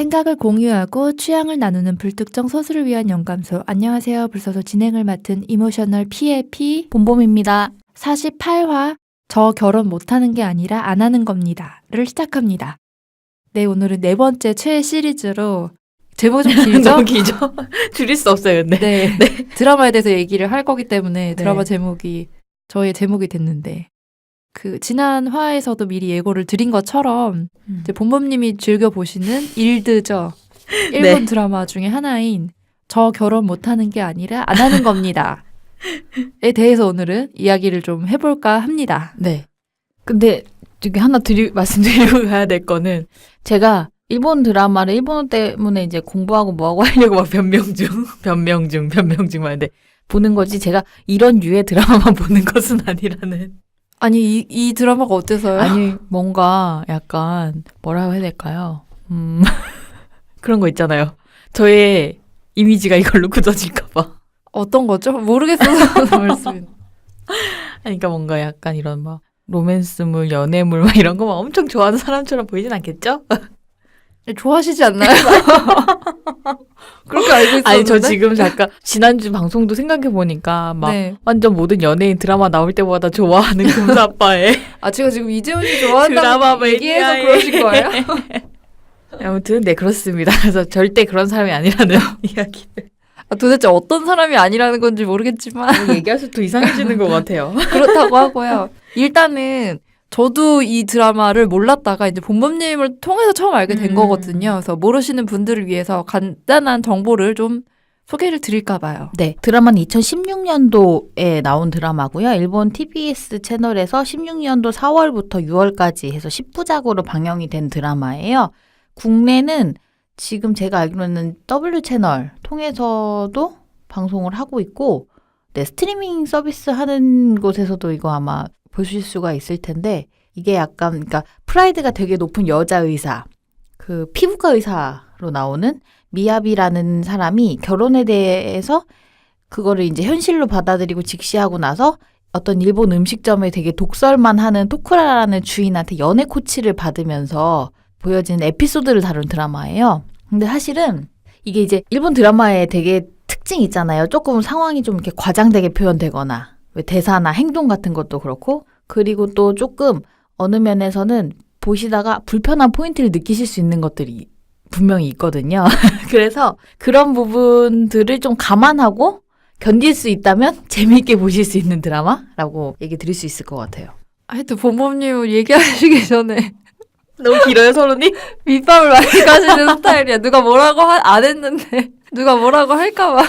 생각을 공유하고 취향을 나누는 불특정 소수를 위한 연감소. 안녕하세요. 불소소 진행을 맡은 이모셔널 PAP 봄봄입니다. 48화 저 결혼 못하는 게 아니라 안 하는 겁니다.를 시작합니다. 네, 오늘은 네 번째 최애 시리즈로 제목 좀 길죠? 너무 길죠? 줄일 수 없어요, 근데. 네. 드라마에 대해서 얘기를 할 거기 때문에 드라마 네. 제목이 저의 제목이 됐는데 그 지난 화에서도 미리 예고를 드린 것처럼 이제 봄봄님이 즐겨 보시는 일드죠. 일본 네. 드라마 중에 하나인 저 결혼 못하는 게 아니라 안 하는 겁니다. 에 대해서 오늘은 이야기를 좀 해볼까 합니다. 네. 근데 저기 하나 말씀드리고 가야 될 거는 제가 일본 드라마를 일본어 때문에 이제 공부하고 뭐하고 하려고 막 변명 중 하는데 보는 거지 제가 이런 류의 드라마만 보는 것은 아니라는. 아니 이 드라마가 어때서요? 아니 뭔가 약간 뭐라고 해야 될까요? 그런 거 있잖아요. 저의 이미지가 이걸로 굳어질까 봐. 어떤 거죠? 모르겠어서 말씀이. 아니, 그러니까 뭔가 약간 이런 막 로맨스물, 연애물 막 이런 거 막 엄청 좋아하는 사람처럼 보이진 않겠죠? 좋아하시지 않나요? 그렇게 알고 있었는데. 아니 저 지금 잠깐 지난주 방송도 생각해 보니까 막 네. 완전 모든 연예인 드라마 나올 때마다 좋아하는 금사빠에 아 제가 지금 이재훈 씨 좋아한다고 드라마 얘기해서 매니아에. 그러신 거예요? 아무튼 네 그렇습니다. 그래서 절대 그런 사람이 아니라는 이야기를 아, 도대체 어떤 사람이 아니라는 건지 모르겠지만 얘기할수록 더 이상해지는 것 같아요. 그렇다고 하고요. 일단은 저도 이 드라마를 몰랐다가 이제 봄봄님을 통해서 처음 알게 된 거거든요. 그래서 모르시는 분들을 위해서 간단한 정보를 좀 소개를 드릴까 봐요. 네, 드라마는 2016년도에 나온 드라마고요. 일본 TBS 채널에서 16년도 4월부터 6월까지 해서 10부작으로 방영이 된 드라마예요. 국내는 지금 제가 알기로는 W 채널 통해서도 방송을 하고 있고, 네, 스트리밍 서비스 하는 곳에서도 이거 아마 보실 수가 있을 텐데, 이게 약간, 그러니까 프라이드가 되게 높은 여자 의사, 그 피부과 의사로 나오는 미야비라는 사람이 결혼에 대해서 그거를 이제 현실로 받아들이고 직시하고 나서 어떤 일본 음식점에 되게 독설만 하는 토쿠라라는 주인한테 연애 코치를 받으면서 보여지는 에피소드를 다룬 드라마예요. 근데 사실은 이게 이제 일본 드라마에 되게 특징이 있잖아요. 조금 상황이 좀 이렇게 과장되게 표현되거나 왜 대사나 행동 같은 것도 그렇고, 그리고 또 조금 어느 면에서는 보시다가 불편한 포인트를 느끼실 수 있는 것들이 분명히 있거든요. 그래서 그런 부분들을 좀 감안하고 견딜 수 있다면 재미있게 보실 수 있는 드라마라고 얘기 드릴 수 있을 것 같아요. 하여튼 봄봄님 얘기하시기 전에 너무 길어요, 서론이? 밑밥을 많이 가시는 스타일이야. 누가 뭐라고 안 했는데 누가 뭐라고 할까 봐.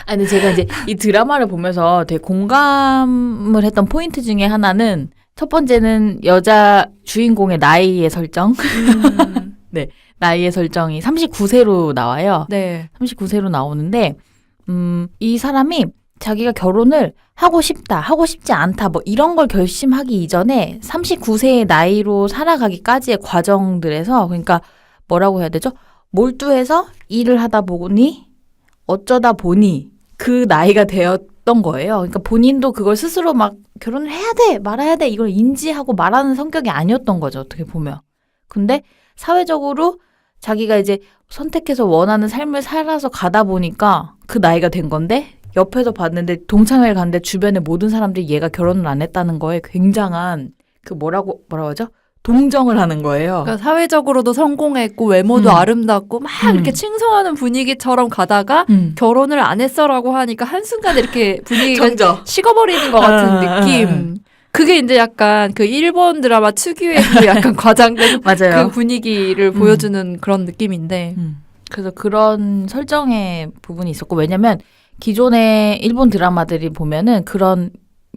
아니, 근데 제가 이제 이 드라마를 보면서 되게 공감을 했던 포인트 중에 하나는 첫 번째는 여자 주인공의 나이의 설정. 네. 나이의 설정이 39세로 나와요. 네. 39세로 나오는데, 이 사람이 자기가 결혼을 하고 싶다, 하고 싶지 않다, 뭐 이런 걸 결심하기 이전에 39세의 나이로 살아가기까지의 과정들에서, 그러니까 뭐라고 해야 되죠? 몰두해서 일을 하다 보니, 어쩌다 보니 그 나이가 되었던 거예요. 그러니까 본인도 그걸 스스로 막 결혼을 해야 돼, 말아야 돼, 이걸 인지하고 말하는 성격이 아니었던 거죠, 어떻게 보면. 근데 사회적으로 자기가 이제 선택해서 원하는 삶을 살아서 가다 보니까 그 나이가 된 건데, 옆에서 봤는데 동창회를 갔는데 주변의 모든 사람들이 얘가 결혼을 안 했다는 거에 굉장한 그 뭐라고 하죠? 동정을 하는 거예요. 그러니까 사회적으로도 성공했고 외모도 아름답고 막 이렇게 칭송하는 분위기처럼 가다가 결혼을 안 했어라고 하니까 한순간에 이렇게 분위기가 정져. 식어버리는 것 같은 느낌. 그게 이제 약간 그 일본 드라마 특유의 그 약간 과장된 맞아요. 그 분위기를 보여주는 그런 느낌인데. 그래서 그런 설정의 부분이 있었고, 왜냐면 기존의 일본 드라마들이 보면은 그런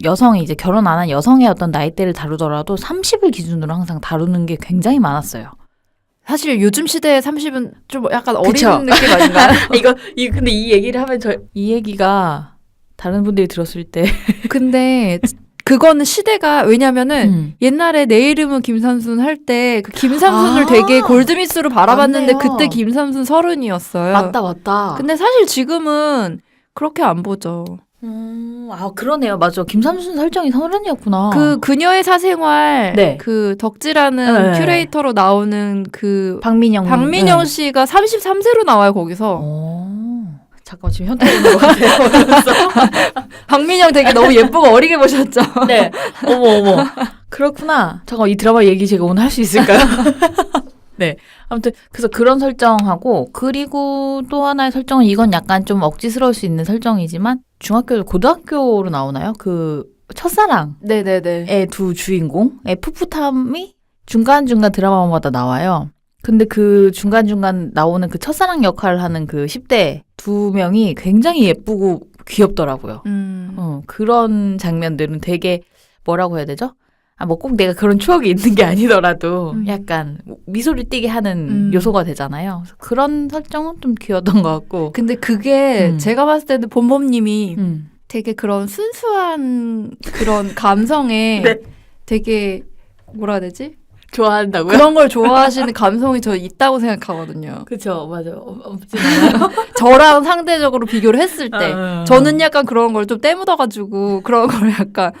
여성이 이제 결혼 안 한 여성의 어떤 나이대를 다루더라도 30을 기준으로 항상 다루는 게 굉장히 많았어요. 사실 요즘 시대에 30은 좀 약간 어린 그쵸? 느낌 아닌가요? 근데 이 얘기를 하면 이 얘기가 다른 분들이 들었을 때. 근데 그거는 시대가, 왜냐면은 옛날에 내 이름은 김삼순 할 때 그 김삼순을 되게 골드미스로 바라봤는데 맞네요. 그때 김삼순 30이었어요. 맞다. 근데 사실 지금은 그렇게 안 보죠. 그러네요. 맞아. 김삼순 설정이 서른이었구나. 그 그녀의 사생활 네. 그 덕지라는 네. 큐레이터로 나오는 그 박민영 박민영 네. 씨가 33세로 나와요 거기서. 잠깐 지금 현타 오는 것 같아요. 박민영 되게 너무 예쁘고 어리게 보셨죠? 네. 어머. 그렇구나. 잠깐 이 드라마 얘기 제가 오늘 할 수 있을까요? 네. 아무튼 그래서 그런 설정하고 그리고 또 하나의 설정은 이건 약간 좀 억지스러울 수 있는 설정이지만 고등학교로 나오나요? 그 첫사랑의 네네네. 두 주인공의 풋풋함이 중간중간 드라마마다 나와요. 근데 그 중간중간 나오는 그 첫사랑 역할을 하는 그 10대 두 명이 굉장히 예쁘고 귀엽더라고요. 그런 장면들은 되게 뭐라고 해야 되죠? 뭐 꼭 내가 그런 추억이 있는 게 아니더라도 약간 미소를 띠게 하는 요소가 되잖아요. 그래서 그런 설정은 좀 귀여웠던 것 같고. 근데 그게 제가 봤을 때는 본범님이 되게 그런 순수한 그런 감성에 네. 되게 뭐라 해야 되지? 좋아한다고요? 그런 걸 좋아하시는 감성이 저 있다고 생각하거든요. 그쵸, 맞아요. 없진 않아요. 저랑 상대적으로 비교를 했을 때 저는 약간 그런 걸 좀 때묻어가지고 그런 걸 약간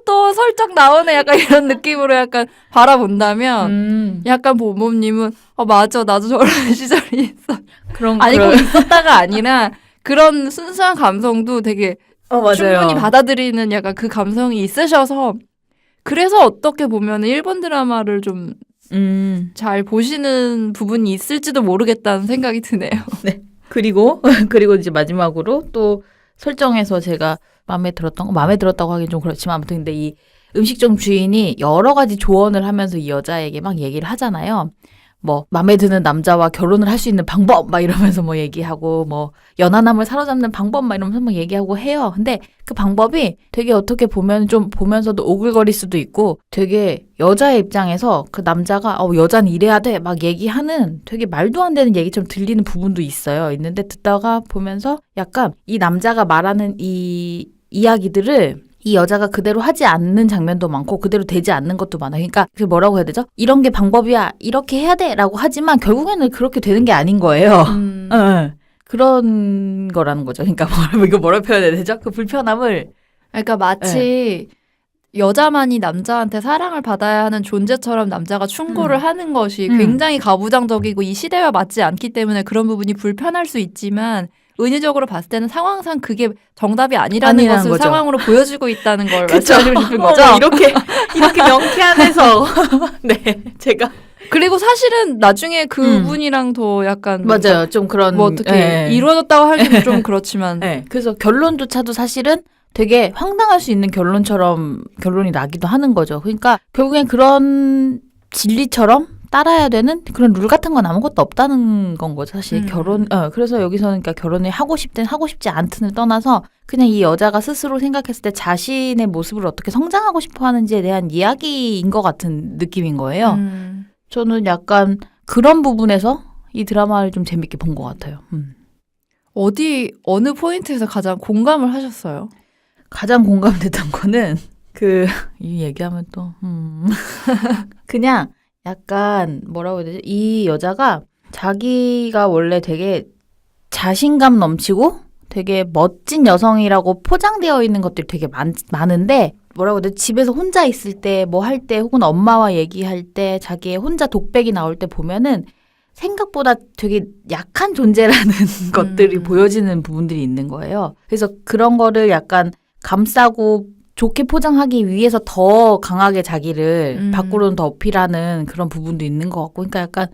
또 설정 나오네 약간 이런 느낌으로 약간 바라본다면 약간 보모님은 맞아 나도 저런 시절이 있어. 아니 꼭 있었다가 아니라 그런 순수한 감성도 되게 맞아요. 충분히 받아들이는 약간 그 감성이 있으셔서 그래서 어떻게 보면 일본 드라마를 좀 잘 보시는 부분이 있을지도 모르겠다는 생각이 드네요. 네. 그리고 이제 마지막으로 또 설정에서 제가 마음에 들었다고 하긴 좀 그렇지만 아무튼 근데 이 음식점 주인이 여러 가지 조언을 하면서 이 여자에게 막 얘기를 하잖아요. 뭐 마음에 드는 남자와 결혼을 할 수 있는 방법 막 이러면서 뭐 얘기하고 뭐 연하남을 사로잡는 방법 막 이러면서 막 얘기하고 해요. 근데 그 방법이 되게 어떻게 보면 좀 보면서도 오글거릴 수도 있고 되게 여자의 입장에서 그 남자가 여자는 이래야 돼 막 얘기하는 되게 말도 안 되는 얘기처럼 들리는 부분도 있어요. 있는데 듣다가 보면서 약간 이 남자가 말하는 이 이야기들을 이 여자가 그대로 하지 않는 장면도 많고 그대로 되지 않는 것도 많아요. 그러니까 그 뭐라고 해야 되죠? 이런 게 방법이야. 이렇게 해야 돼. 라고 하지만 결국에는 그렇게 되는 게 아닌 거예요. 그런 거라는 거죠. 그러니까 이거 뭐라 표현해야 되죠? 그 불편함을. 그러니까 마치 여자만이 남자한테 사랑을 받아야 하는 존재처럼 남자가 충고를 하는 것이 굉장히 가부장적이고 이 시대와 맞지 않기 때문에 그런 부분이 불편할 수 있지만 은유적으로 봤을 때는 상황상 그게 정답이 아니라는 것을 거죠. 상황으로 보여주고 있다는 걸 말씀드리고 싶은 거죠. 이렇게 명쾌한해서 네 제가 그리고 사실은 나중에 그분이랑 더 약간 맞아요. 좀 그런 뭐 어떻게 이루어졌다고 하기는 좀 그렇지만 그래서 결론조차도 사실은 되게 황당할 수 있는 결론이 나기도 하는 거죠. 그러니까 결국엔 그런 진리처럼 따라야 되는 그런 룰 같은 건 아무것도 없다는 건 거죠. 사실 그래서 여기서는 그러니까 결혼을 하고 싶든 하고 싶지 않든을 떠나서 그냥 이 여자가 스스로 생각했을 때 자신의 모습을 어떻게 성장하고 싶어 하는지에 대한 이야기인 것 같은 느낌인 거예요. 저는 약간 그런 부분에서 이 드라마를 좀 재밌게 본 것 같아요. 어느 포인트에서 가장 공감을 하셨어요? 가장 공감됐던 거는 이 얘기하면 또 그냥 약간 뭐라고 해야 되지? 이 여자가 자기가 원래 되게 자신감 넘치고 되게 멋진 여성이라고 포장되어 있는 것들이 되게 많은데 뭐라고 해야 되지? 집에서 혼자 있을 때 뭐 할 때 혹은 엄마와 얘기할 때 자기의 혼자 독백이 나올 때 보면은 생각보다 되게 약한 존재라는 것들이 보여지는 부분들이 있는 거예요. 그래서 그런 거를 약간 감싸고 좋게 포장하기 위해서 더 강하게 자기를 밖으로는 더 어필하는 그런 부분도 있는 것 같고 그러니까 약간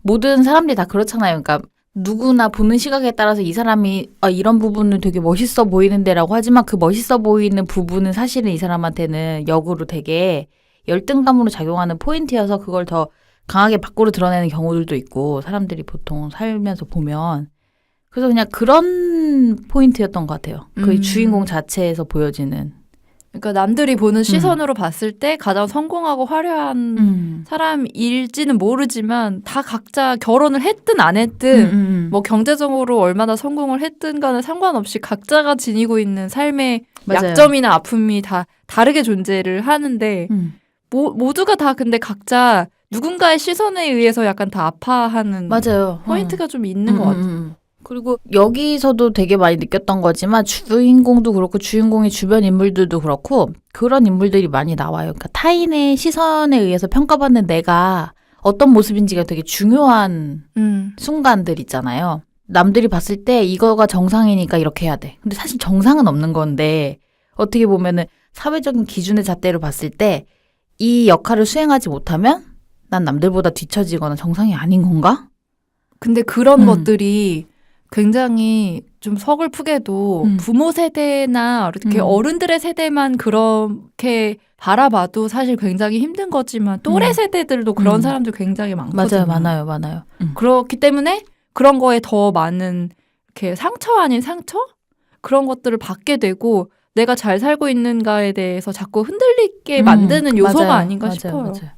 모든 사람들이 다 그렇잖아요. 그러니까 누구나 보는 시각에 따라서 이 사람이 이런 부분은 되게 멋있어 보이는데라고 하지만 그 멋있어 보이는 부분은 사실은 이 사람한테는 역으로 되게 열등감으로 작용하는 포인트여서 그걸 더 강하게 밖으로 드러내는 경우들도 있고 사람들이 보통 살면서 보면 그래서 그냥 그런 포인트였던 것 같아요. 그 주인공 자체에서 보여지는 그러니까 남들이 보는 시선으로 봤을 때 가장 성공하고 화려한 사람일지는 모르지만 다 각자 결혼을 했든 안 했든 뭐 경제적으로 얼마나 성공을 했든 간에 상관없이 각자가 지니고 있는 삶의 맞아요. 약점이나 아픔이 다 다르게 존재를 하는데 모두가 다 근데 각자 누군가의 시선에 의해서 약간 다 아파하는 맞아요. 포인트가 좀 있는 것 같아요. 그리고 여기서도 되게 많이 느꼈던 거지만 주인공도 그렇고 주인공의 주변 인물들도 그렇고 그런 인물들이 많이 나와요. 그러니까 타인의 시선에 의해서 평가받는 내가 어떤 모습인지가 되게 중요한 순간들 있잖아요. 남들이 봤을 때 이거가 정상이니까 이렇게 해야 돼. 근데 사실 정상은 없는 건데 어떻게 보면은 사회적인 기준의 잣대로 봤을 때 이 역할을 수행하지 못하면 난 남들보다 뒤처지거나 정상이 아닌 건가? 근데 그런 것들이 굉장히 좀 서글프게도 부모 세대나 이렇게 어른들의 세대만 그렇게 바라봐도 사실 굉장히 힘든 거지만 또래 세대들도 그런 사람들 굉장히 많거든요. 많아요. 그렇기 때문에 그런 거에 더 많은 이렇게 상처 아닌 상처? 그런 것들을 받게 되고 내가 잘 살고 있는가에 대해서 자꾸 흔들리게 만드는 요소가 맞아요. 아닌가 맞아요. 싶어요. 맞아요.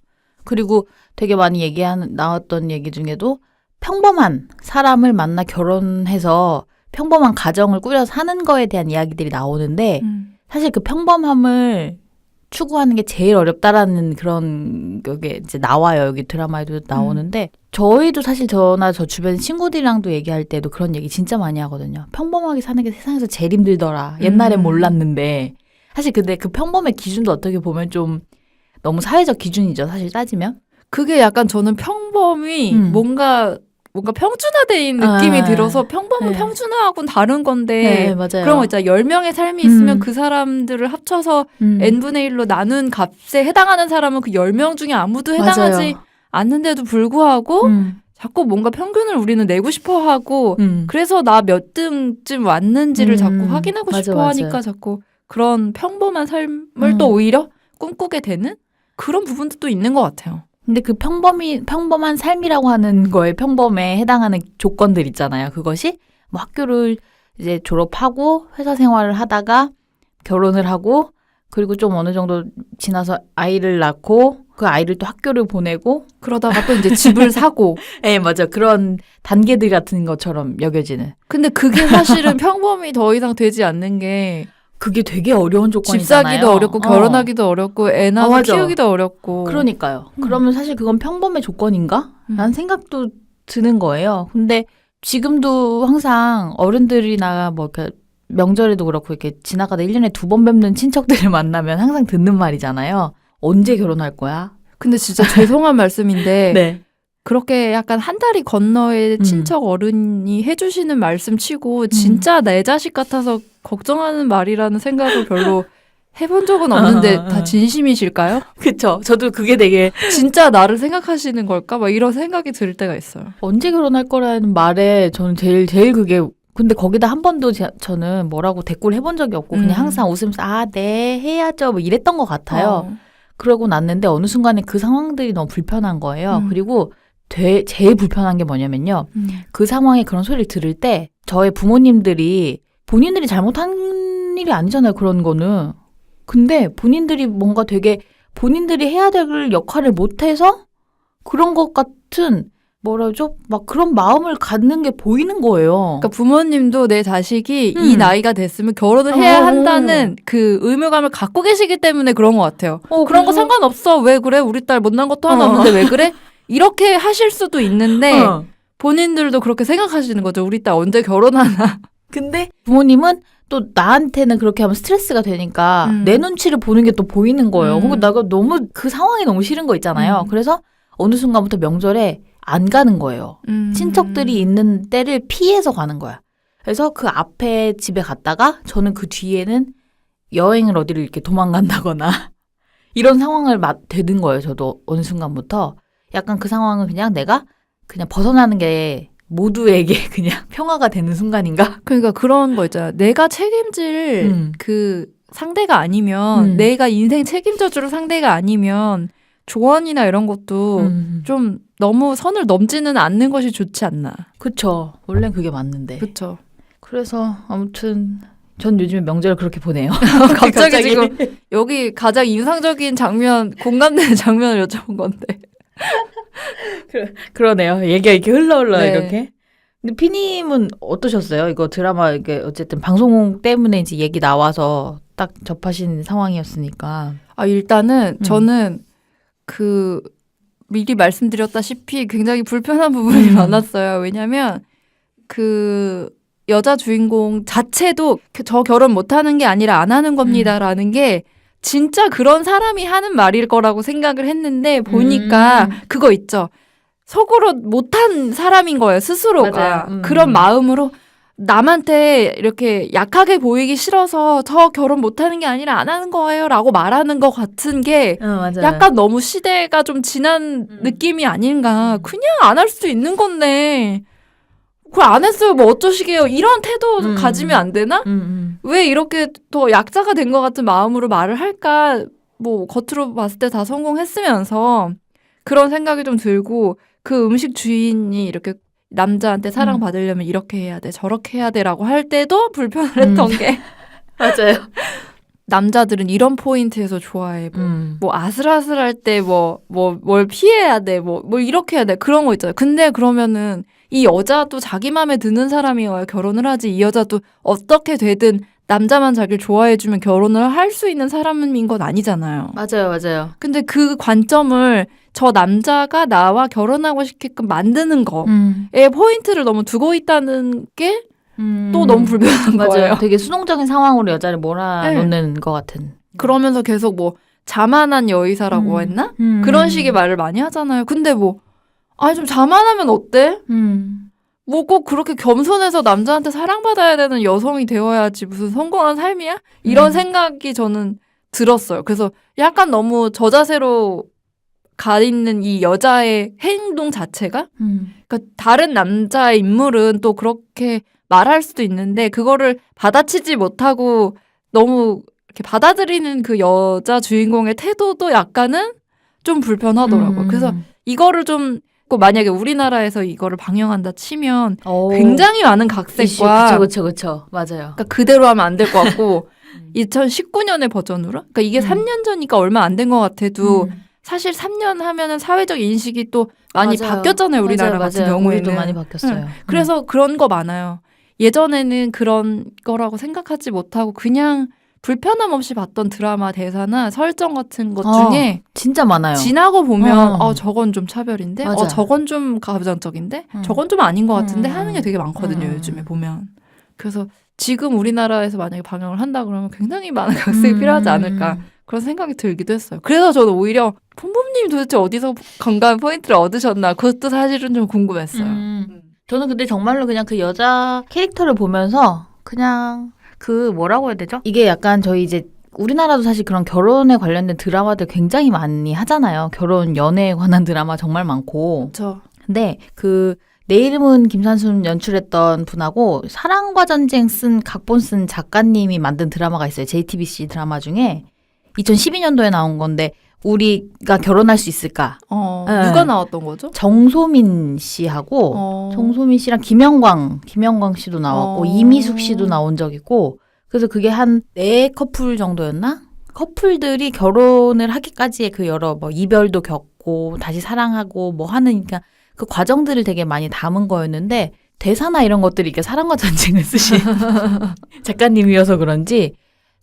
그리고 되게 많이 나왔던 얘기 중에도 평범한 사람을 만나 결혼해서 평범한 가정을 꾸려서 사는 거에 대한 이야기들이 나오는데 사실 그 평범함을 추구하는 게 제일 어렵다라는 그런 게 이제 나와요. 여기 드라마에도 나오는데 저희도 사실 저나 저 주변 친구들이랑도 얘기할 때도 그런 얘기 진짜 많이 하거든요. 평범하게 사는 게 세상에서 제일 힘들더라. 옛날엔 몰랐는데. 사실 근데 그 평범의 기준도 어떻게 보면 좀 너무 사회적 기준이죠. 사실 따지면. 그게 약간 저는 평범이 뭔가 평준화된 느낌이 들어서 평범은 네. 평준화하고는 다른 건데 네, 맞아요. 그런 거 있잖아요. 10명의 삶이 있으면 그 사람들을 합쳐서 n분의 1로 나눈 값에 해당하는 사람은 그 10명 중에 아무도 해당하지 맞아요. 않는데도 불구하고 자꾸 뭔가 평균을 우리는 내고 싶어 하고 그래서 나 몇 등쯤 왔는지를 자꾸 확인하고 맞아, 싶어 맞아요. 하니까 자꾸 그런 평범한 삶을 또 오히려 꿈꾸게 되는 그런 부분도 또 있는 것 같아요. 근데 그 평범한 삶이라고 하는 거에 평범에 해당하는 조건들 있잖아요. 그것이 뭐 학교를 이제 졸업하고 회사 생활을 하다가 결혼을 하고 그리고 좀 어느 정도 지나서 아이를 낳고 그 아이를 또 학교를 보내고 그러다가 또 이제 집을 사고. 네, 맞아. 그런 단계들 같은 것처럼 여겨지는. 근데 그게 사실은 평범이 더 이상 되지 않는 게 그게 되게 어려운 집 조건이잖아요. 사기도 어렵고 결혼하기도 어렵고 애 낳아서 맞아. 키우기도 어렵고. 그러니까요. 그러면 사실 그건 평범의 조건인가? 라는 생각도 드는 거예요. 근데 지금도 항상 어른들이나 뭐 이렇게 명절에도 그렇고 이렇게 지나가다 1년에 2번 뵙는 친척들을 만나면 항상 듣는 말이잖아요. 언제 결혼할 거야? 근데 진짜 죄송한 말씀인데 네. 그렇게 약간 한 다리 건너의 친척 어른이 해주시는 말씀 치고 진짜 내 자식 같아서 걱정하는 말이라는 생각을 별로 해본 적은 없는데 다 진심이실까요? 그쵸. 저도 그게 되게 진짜 나를 생각하시는 걸까? 막 이런 생각이 들 때가 있어요. 언제 결혼할 거라는 말에 저는 제일 그게 근데 거기다 한 번도 저는 뭐라고 댓글 해본 적이 없고 그냥 항상 웃으면서 아, 네, 해야죠. 뭐 이랬던 것 같아요. 그러고 났는데 어느 순간에 그 상황들이 너무 불편한 거예요. 그리고 제일 불편한 게 뭐냐면요. 그 상황에 그런 소리를 들을 때 저의 부모님들이 본인들이 잘못한 일이 아니잖아요. 그런 거는. 근데 본인들이 뭔가 되게 본인들이 해야 될 역할을 못해서 그런 것 같은 뭐라죠? 막 그런 마음을 갖는 게 보이는 거예요. 그러니까 부모님도 내 자식이 이 나이가 됐으면 결혼을 해야 한다는 그 의무감을 갖고 계시기 때문에 그런 것 같아요. 그런 거 상관없어. 왜 그래? 우리 딸 못난 것도 하나 없는데 왜 그래? 이렇게 하실 수도 있는데 본인들도 그렇게 생각하시는 거죠. 우리 딸 언제 결혼하나. 근데 부모님은 또 나한테는 그렇게 하면 스트레스가 되니까 내 눈치를 보는 게 또 보이는 거예요. 그리고 내가 너무 그 상황이 너무 싫은 거 있잖아요. 그래서 어느 순간부터 명절에 안 가는 거예요. 친척들이 있는 때를 피해서 가는 거야. 그래서 그 앞에 집에 갔다가 저는 그 뒤에는 여행을 어디를 이렇게 도망간다거나 이런 상황을 되는 거예요. 저도 어느 순간부터. 약간 그 상황은 그냥 내가 그냥 벗어나는 게 모두에게 그냥 평화가 되는 순간인가? 그러니까 그런 거 있잖아요. 내가 책임질 그 상대가 아니면 내가 인생 책임져 줄 상대가 아니면 조언이나 이런 것도 좀 너무 선을 넘지는 않는 것이 좋지 않나. 그쵸. 원래는 그게 맞는데. 그렇죠. 그래서 아무튼 전 요즘에 명절을 그렇게 보내요. 갑자기 지금 여기 가장 인상적인 장면, 공감되는 장면을 여쭤본 건데. 그러네요. 얘기가 이렇게 흘러 네. 이렇게. 근데 피님은 어떠셨어요? 이거 드라마 이게 어쨌든 방송 때문에 이제 얘기 나와서 딱 접하신 상황이었으니까. 아, 일단은 저는 미리 말씀드렸다시피 굉장히 불편한 부분이 많았어요. 왜냐면 그 여자 주인공 자체도 저 결혼 못하는 게 아니라 안 하는 겁니다라는 게 진짜 그런 사람이 하는 말일 거라고 생각을 했는데 보니까 그거 있죠. 속으로 못한 사람인 거예요, 스스로가. 그런 마음으로 남한테 이렇게 약하게 보이기 싫어서 저 결혼 못하는 게 아니라 안 하는 거예요 라고 말하는 것 같은 게 맞아요. 약간 너무 시대가 좀 지난 느낌이 아닌가. 그냥 안 할 수 있는 건데 그걸 안 했어요 뭐 어쩌시게요. 이런 태도 가지면 안 되나? 왜 이렇게 더 약자가 된 것 같은 마음으로 말을 할까. 뭐 겉으로 봤을 때 다 성공했으면서 그런 생각이 좀 들고 그 음식 주인이 이렇게 남자한테 사랑받으려면 이렇게 해야 돼 저렇게 해야 돼라고 할 때도 불편을 했던 게 맞아요. 남자들은 이런 포인트에서 좋아해. 뭐 아슬아슬할 때 뭘 피해야 돼. 뭘 이렇게 해야 돼. 그런 거 있잖아요. 근데 그러면은 이 여자도 자기 마음에 드는 사람이어야 결혼을 하지. 이 여자도 어떻게 되든 남자만 자기를 좋아해주면 결혼을 할 수 있는 사람인 건 아니잖아요. 맞아요. 근데 그 관점을 저 남자가 나와 결혼하고 싶게끔 만드는 거에 포인트를 너무 두고 있다는 게 또 너무 불편한 맞아요. 거예요. 되게 수동적인 상황으로 여자를 몰아놓는 것 같은. 그러면서 계속 뭐 자만한 여의사라고 했나? 그런 식의 말을 많이 하잖아요. 근데 뭐 아니 좀 자만하면 어때? 뭐 꼭 그렇게 겸손해서 남자한테 사랑받아야 되는 여성이 되어야지 무슨 성공한 삶이야? 이런 생각이 저는 들었어요. 그래서 약간 너무 저자세로 가 있는 이 여자의 행동 자체가 그러니까 다른 남자의 인물은 또 그렇게 말할 수도 있는데 그거를 받아치지 못하고 너무 이렇게 받아들이는 그 여자 주인공의 태도도 약간은 좀 불편하더라고요. 그래서 이거를 좀 만약에 우리나라에서 이거를 방영한다 치면 굉장히 많은 각색과 그쵸. 맞아요. 그러니까 그대로 하면 안 될 것 같고 2019년의 버전으로 그러니까 이게 3년 전이니까 얼마 안 된 것 같아도 사실 3년 하면은 사회적 인식이 또 많이 바뀌었잖아요. 우리나라 같은 경우에는. 우리도 많이 바뀌었어요. 그래서 그런 거 많아요. 예전에는 그런 거라고 생각하지 못하고 그냥 불편함 없이 봤던 드라마 대사나 설정 같은 것 중에 진짜 많아요. 지나고 보면 저건 좀 차별인데 맞아. 저건 좀 가부장적인데 저건 좀 아닌 것 같은데 하는 게 되게 많거든요. 요즘에 보면. 그래서 지금 우리나라에서 만약에 방영을 한다 그러면 굉장히 많은 각색이 필요하지 않을까 그런 생각이 들기도 했어요. 그래서 저는 오히려 폼폼님이 도대체 어디서 건강한 포인트를 얻으셨나 그것도 사실은 좀 궁금했어요. 저는 근데 정말로 그냥 그 여자 캐릭터를 보면서 그냥 그 뭐라고 해야 되죠? 이게 약간 저희 이제 우리나라도 사실 그런 결혼에 관련된 드라마들 굉장히 많이 하잖아요. 결혼 연애에 관한 드라마 정말 많고. 그렇죠. 근데 내 이름은 김산순 연출했던 분하고 사랑과 전쟁 쓴 각본 쓴 작가님이 만든 드라마가 있어요. JTBC 드라마 중에 2012년도에 나온 건데 우리가 결혼할 수 있을까? 누가 나왔던 거죠? 정소민 씨하고 정소민 씨랑 김영광 씨도 나왔고 이미숙 씨도 나온 적 있고 그래서 그게 한 4커플 정도였나? 커플들이 결혼을 하기까지의 그 여러 뭐 이별도 겪고 다시 사랑하고 뭐 하는 그러니까 그 과정들을 되게 많이 담은 거였는데 대사나 이런 것들이 이렇게 사랑과 전쟁을 쓰신 작가님이어서 그런지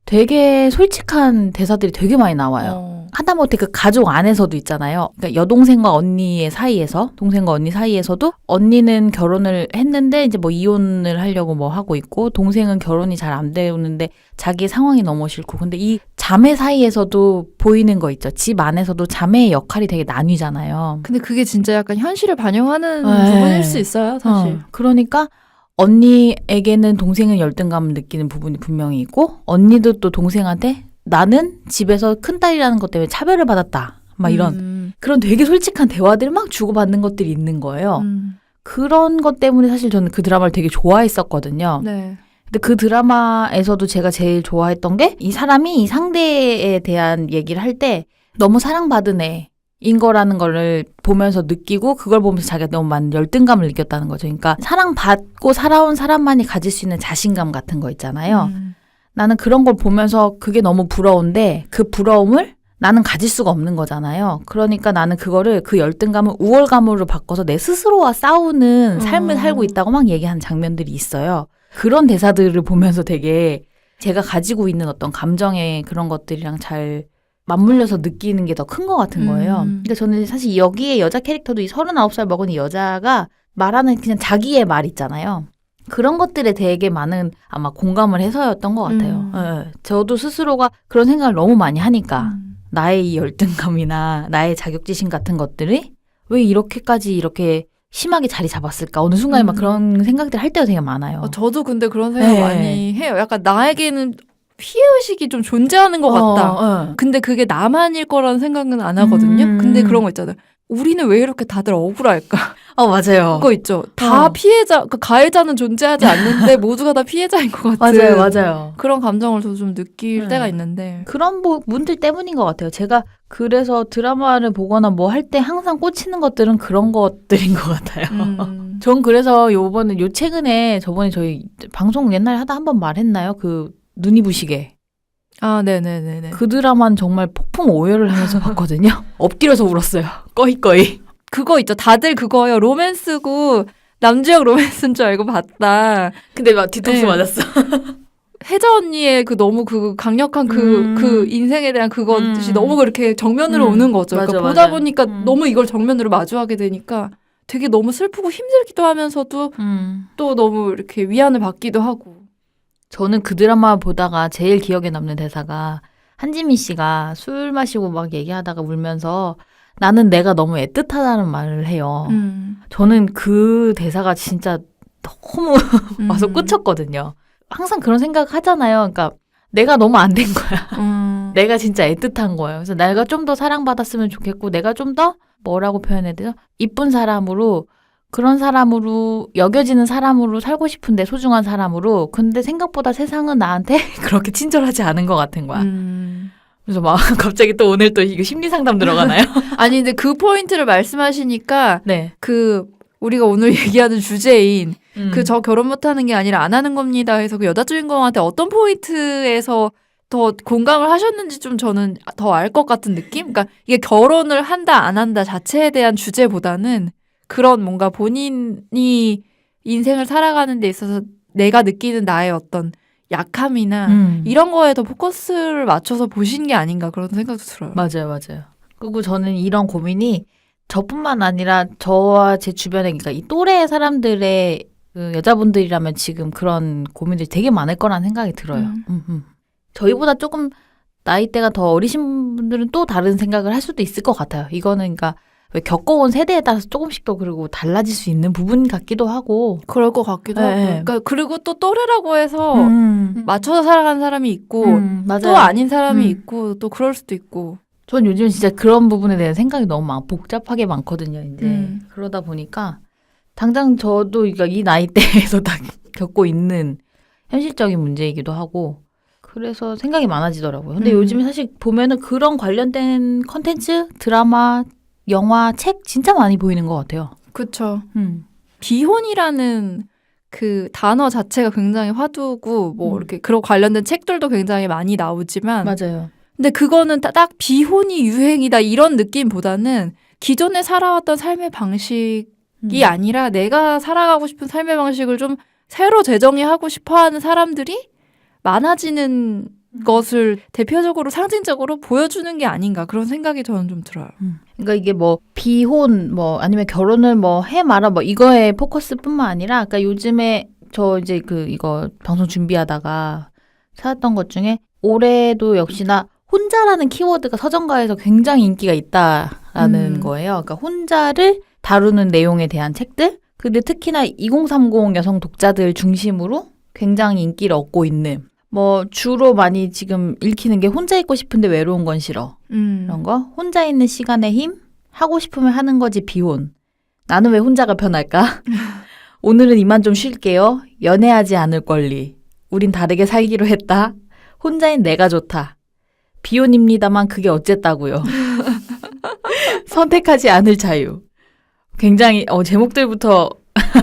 되게 솔직한 대사들이 되게 많이 나와요. 하다못해 그 가족 안에서도 있잖아요. 그러니까 여동생과 언니의 사이에서, 동생과 언니 사이에서도 언니는 결혼을 했는데 이제 뭐 이혼을 하려고 뭐 하고 있고 동생은 결혼이 잘 안 되는데 자기 상황이 너무 싫고 근데 이 자매 사이에서도 보이는 거 있죠. 집 안에서도 자매의 역할이 되게 나뉘잖아요. 근데 그게 진짜 약간 현실을 반영하는 부분일 수 있어요, 사실. 그러니까 언니에게는 동생은 열등감을 느끼는 부분이 분명히 있고 언니도 또 동생한테 나는 집에서 큰딸이라는 것 때문에 차별을 받았다. 막 이런 그런 되게 솔직한 대화들을 막 주고받는 것들이 있는 거예요. 그런 것 때문에 사실 저는 그 드라마를 되게 좋아했었거든요. 네. 근데 그 드라마에서도 제가 제일 좋아했던 게 이 사람이 이 상대에 대한 얘기를 할 때 너무 사랑받은 애인 거라는 거를 보면서 느끼고 그걸 보면서 자기가 너무 많은 열등감을 느꼈다는 거죠. 그러니까 사랑받고 살아온 사람만이 가질 수 있는 자신감 같은 거 있잖아요. 나는 그런 걸 보면서 그게 너무 부러운데 그 부러움을 나는 가질 수가 없는 거잖아요. 그러니까 나는 그거를 그 열등감을 우월감으로 바꿔서 내 스스로와 싸우는 삶을 살고 있다고 막 얘기하는 장면들이 있어요. 그런 대사들을 보면서 되게 제가 가지고 있는 어떤 감정의 그런 것들이랑 잘 맞물려서 느끼는 게 더 큰 것 같은 거예요. 그러니까 저는 사실 여기에 여자 캐릭터도 이 39살 먹은 이 여자가 말하는 그냥 자기의 말 있잖아요. 그런 것들에 되게 많은 아마 공감을 해서였던 것 같아요. 예. 저도 스스로가 그런 생각을 너무 많이 하니까 나의 이 열등감이나 나의 자격지심 같은 것들이 왜 이렇게까지 이렇게 심하게 자리 잡았을까? 어느 순간에 막 그런 생각들 할 때가 되게 많아요. 저도 근데 그런 생각 네. 많이 해요. 약간 나에게는 피해의식이 좀 존재하는 것 같다. 근데 그게 나만일 거라는 생각은 안 하거든요. 근데 그런 거 있잖아요. 우리는 왜 이렇게 다들 억울할까? 맞아요. 그거 있죠. 다 피해자, 그 가해자는 존재하지 않는데 모두가 다 피해자인 것 같은. 맞아요. 그런 감정을 저도 좀 느낄 때가 있는데. 그런 분들 때문인 것 같아요. 제가 그래서 드라마를 보거나 뭐 할 때 항상 꽂히는 것들은 그런 것들인 것 같아요. 전 그래서 최근에 저번에 저희 방송 옛날에 하다 한번 말했나요? 그 눈이 부시게. 네네네네. 그 드라마는 정말 폭풍 오열을 하면서 봤거든요. 엎드려서 울었어요. 꺼이꺼이. 그거 있죠. 다들 그거요. 로맨스고 남주역 로맨스인 줄 알고 봤다. 근데 막 뒤통수 맞았어. 혜자 언니의 그 너무 그 강력한 그 인생에 대한 그것이 너무 그렇게 정면으로 오는 거죠. 맞아, 그러니까 보다 맞아. 보니까 너무 이걸 정면으로 마주하게 되니까 되게 너무 슬프고 힘들기도 하면서도 또 너무 이렇게 위안을 받기도 하고. 저는 그 드라마 보다가 제일 기억에 남는 대사가 한지민 씨가 술 마시고 막 얘기하다가 울면서 나는 내가 너무 애틋하다는 말을 해요. 저는 그 대사가 진짜 너무 와서 꽂혔거든요. 항상 그런 생각 하잖아요. 그러니까 내가 너무 안 된 거야. 내가 진짜 애틋한 거예요. 그래서 내가 좀 더 사랑받았으면 좋겠고 내가 좀 더 뭐라고 표현해야 되죠? 이쁜 사람으로 그런 사람으로 여겨지는 사람으로 살고 싶은데 소중한 사람으로 근데 생각보다 세상은 나한테 그렇게 친절하지 않은 것 같은 거야. 그래서 막 갑자기 또 오늘 또 이거 심리 상담 들어가나요? 아니 근데 그 포인트를 말씀하시니까 네. 그 우리가 오늘 얘기하는 주제인 그 저 결혼 못하는 게 아니라 안 하는 겁니다 해서 그 여자 주인공한테 어떤 포인트에서 더 공감을 하셨는지 좀 저는 더 알 것 같은 느낌? 그러니까 이게 결혼을 한다 안 한다 자체에 대한 주제보다는 그런 뭔가 본인이 인생을 살아가는 데 있어서 내가 느끼는 나의 어떤 약함이나 이런 거에 더 포커스를 맞춰서 보신 게 아닌가 그런 생각도 들어요. 맞아요. 그리고 저는 이런 고민이 저뿐만 아니라 저와 제 주변에 그러니까 이 또래 사람들의 그 여자분들이라면 지금 그런 고민들이 되게 많을 거라는 생각이 들어요. 저희보다 조금 나이대가 더 어리신 분들은 또 다른 생각을 할 수도 있을 것 같아요. 이거는 그러니까 왜 겪어온 세대에 따라서 조금씩 더 그리고 달라질 수 있는 부분 같기도 하고. 그럴 것 같기도 네. 하고. 그러니까 그리고 또 또래라고 해서 맞춰서 살아가는 사람이 있고 맞아요. 또 아닌 사람이 있고 또 그럴 수도 있고. 전 요즘 진짜 그런 부분에 대한 생각이 너무 복잡하게 많거든요. 이제 그러다 보니까 당장 저도 그러니까 이 나이대에서 다 겪고 있는 현실적인 문제이기도 하고 그래서 생각이 많아지더라고요. 근데 요즘에 사실 보면은 그런 관련된 컨텐츠, 드라마, 영화, 책 진짜 많이 보이는 것 같아요. 그렇죠. 비혼이라는 그 단어 자체가 굉장히 화두고 뭐 이렇게 그런 관련된 책들도 굉장히 많이 나오지만 맞아요. 근데 그거는 딱 비혼이 유행이다 이런 느낌보다는 기존에 살아왔던 삶의 방식이 아니라 내가 살아가고 싶은 삶의 방식을 좀 새로 재정의하고 싶어하는 사람들이 많아지는 것을 대표적으로 상징적으로 보여주는 게 아닌가 그런 생각이 저는 좀 들어요. 그러니까 이게 뭐 비혼 뭐 아니면 결혼을 뭐 해 말아 뭐 이거에 포커스뿐만 아니라 그러니까 요즘에 저 이제 이거 방송 준비하다가 찾았던 것 중에 올해도 역시나 혼자라는 키워드가 서점가에서 굉장히 인기가 있다라는 거예요. 그러니까 혼자를 다루는 내용에 대한 책들. 근데 특히나 2030 여성 독자들 중심으로 굉장히 인기를 얻고 있는 뭐 주로 많이 지금 읽히는 게 혼자 있고 싶은데 외로운 건 싫어. 이런 거. 혼자 있는 시간의 힘. 하고 싶으면 하는 거지 비혼. 나는 왜 혼자가 편할까? 오늘은 이만 좀 쉴게요. 연애하지 않을 권리. 우린 다르게 살기로 했다. 혼자인 내가 좋다. 비혼입니다만 그게 어쨌다고요. 선택하지 않을 자유. 굉장히 제목들부터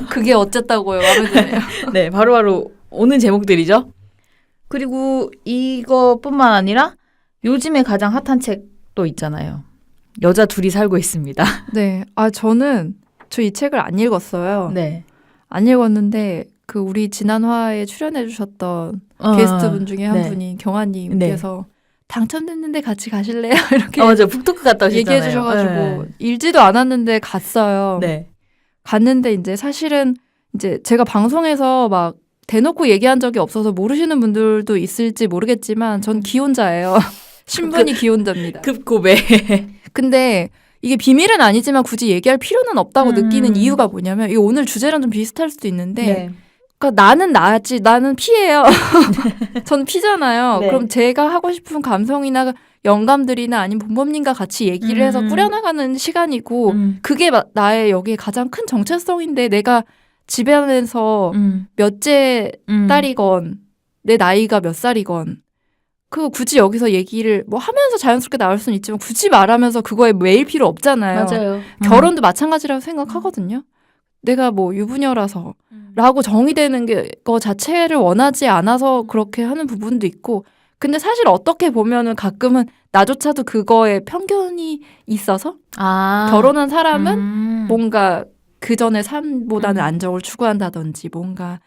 그게 어쨌다고요. 마음에 드네요. 네, 바로바로 오는 제목들이죠. 그리고 이것뿐만 아니라 요즘에 가장 핫한 책도 있잖아요. 여자 둘이 살고 있습니다. 네. 저는 저 이 책을 안 읽었어요. 네. 안 읽었는데 그 우리 지난 화에 출연해 주셨던 게스트분 중에 한 분이 경아님께서 당첨됐는데 같이 가실래요? 이렇게 맞아. 북토크 갔다 오셨잖아요. 얘기해 주셔가지고 읽지도 않았는데 갔어요. 네. 갔는데 이제 사실은 이제 제가 방송에서 막 대놓고 얘기한 적이 없어서 모르시는 분들도 있을지 모르겠지만 전 기혼자예요. 신분이 기혼자입니다. 급고백. 근데 이게 비밀은 아니지만 굳이 얘기할 필요는 없다고 느끼는 이유가 뭐냐면, 이거 오늘 주제랑 좀 비슷할 수도 있는데, 네. 그러니까 나는 나지, 나는 피예요. 전 피잖아요. 네. 그럼 제가 하고 싶은 감성이나 영감들이나 아니면 본범님과 같이 얘기를 해서 꾸려나가는 시간이고, 그게 나의 여기에 가장 큰 정체성인데, 내가 집에 안에서 몇째 딸이건 내 나이가 몇 살이건 그거 굳이 여기서 얘기를 뭐 하면서 자연스럽게 나올 수는 있지만 굳이 말하면서 그거에 매일 필요 없잖아요. 맞아요. 결혼도 마찬가지라고 생각하거든요. 내가 뭐 유부녀라서 라고 정의되는 거 자체를 원하지 않아서 그렇게 하는 부분도 있고, 근데 사실 어떻게 보면은 가끔은 나조차도 그거에 편견이 있어서 결혼한 사람은 뭔가 그 전의 삶보다는 안정을 추구한다든지 뭔가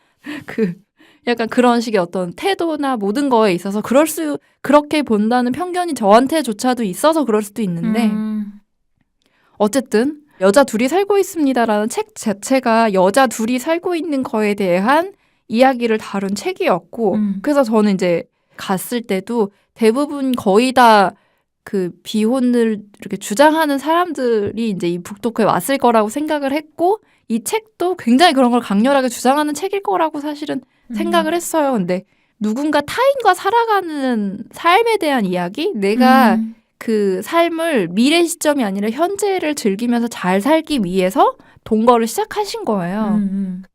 약간 그런 식의 어떤 태도나 모든 거에 있어서 그렇게 본다는 편견이 저한테조차도 있어서 그럴 수도 있는데, 어쨌든 여자 둘이 살고 있습니다라는 책 자체가 여자 둘이 살고 있는 거에 대한 이야기를 다룬 책이었고, 그래서 저는 이제 갔을 때도 대부분 거의 다 그 비혼을 이렇게 주장하는 사람들이 이제 이 북토크에 왔을 거라고 생각을 했고, 이 책도 굉장히 그런 걸 강렬하게 주장하는 책일 거라고 사실은 생각을 했어요. 근데 누군가 타인과 살아가는 삶에 대한 이야기? 내가 그 삶을 미래 시점이 아니라 현재를 즐기면서 잘 살기 위해서 동거를 시작하신 거예요.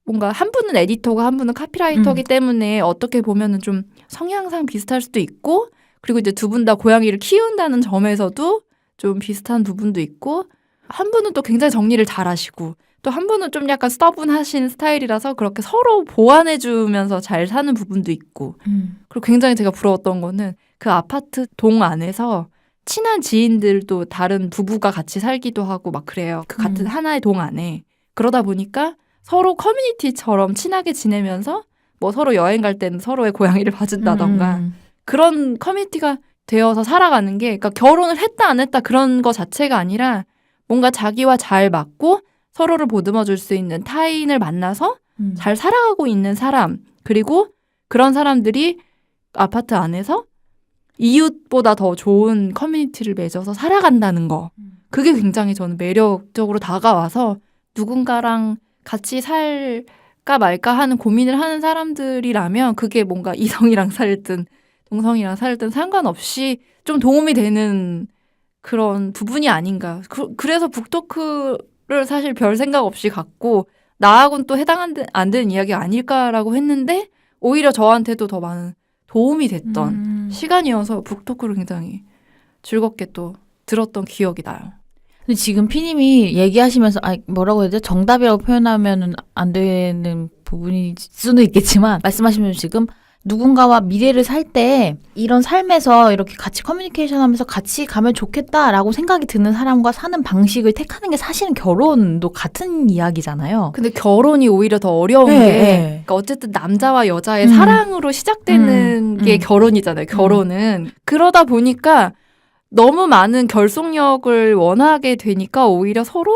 뭔가 한 분은 에디터고 한 분은 카피라이터기 때문에 어떻게 보면은 좀 성향상 비슷할 수도 있고, 그리고 이제 두 분 다 고양이를 키운다는 점에서도 좀 비슷한 부분도 있고, 한 분은 또 굉장히 정리를 잘 하시고, 또 한 분은 좀 약간 스터분하신 스타일이라서 그렇게 서로 보완해주면서 잘 사는 부분도 있고, 그리고 굉장히 제가 부러웠던 거는 그 아파트 동 안에서 친한 지인들도 다른 부부가 같이 살기도 하고 막 그래요. 그 같은 하나의 동 안에. 그러다 보니까 서로 커뮤니티처럼 친하게 지내면서 뭐 서로 여행 갈 때는 서로의 고양이를 봐준다던가 그런 커뮤니티가 되어서 살아가는 게, 그러니까 결혼을 했다 안 했다 그런 거 자체가 아니라 뭔가 자기와 잘 맞고 서로를 보듬어 줄 수 있는 타인을 만나서 잘 살아가고 있는 사람, 그리고 그런 사람들이 아파트 안에서 이웃보다 더 좋은 커뮤니티를 맺어서 살아간다는 거, 그게 굉장히 저는 매력적으로 다가와서 누군가랑 같이 살까 말까 하는 고민을 하는 사람들이라면 그게 뭔가 이성이랑 살든 동성이랑 살든 상관없이 좀 도움이 되는 그런 부분이 아닌가. 그래서 북토크를 사실 별 생각 없이 갔고, 나하고는 또 해당 안 되는 이야기가 아닐까라고 했는데 오히려 저한테도 더 많은 도움이 됐던 시간이어서 북토크를 굉장히 즐겁게 또 들었던 기억이 나요. 근데 지금 피님이 얘기하시면서 뭐라고 해야 되죠? 정답이라고 표현하면 안 되는 부분일 수도 있겠지만, 말씀하시면서 지금 누군가와 미래를 살 때 이런 삶에서 이렇게 같이 커뮤니케이션 하면서 같이 가면 좋겠다라고 생각이 드는 사람과 사는 방식을 택하는 게 사실은 결혼도 같은 이야기잖아요. 근데 결혼이 오히려 더 어려운 게, 그러니까 어쨌든 남자와 여자의 사랑으로 시작되는 게 결혼이잖아요. 결혼은. 그러다 보니까 너무 많은 결속력을 원하게 되니까 오히려 서로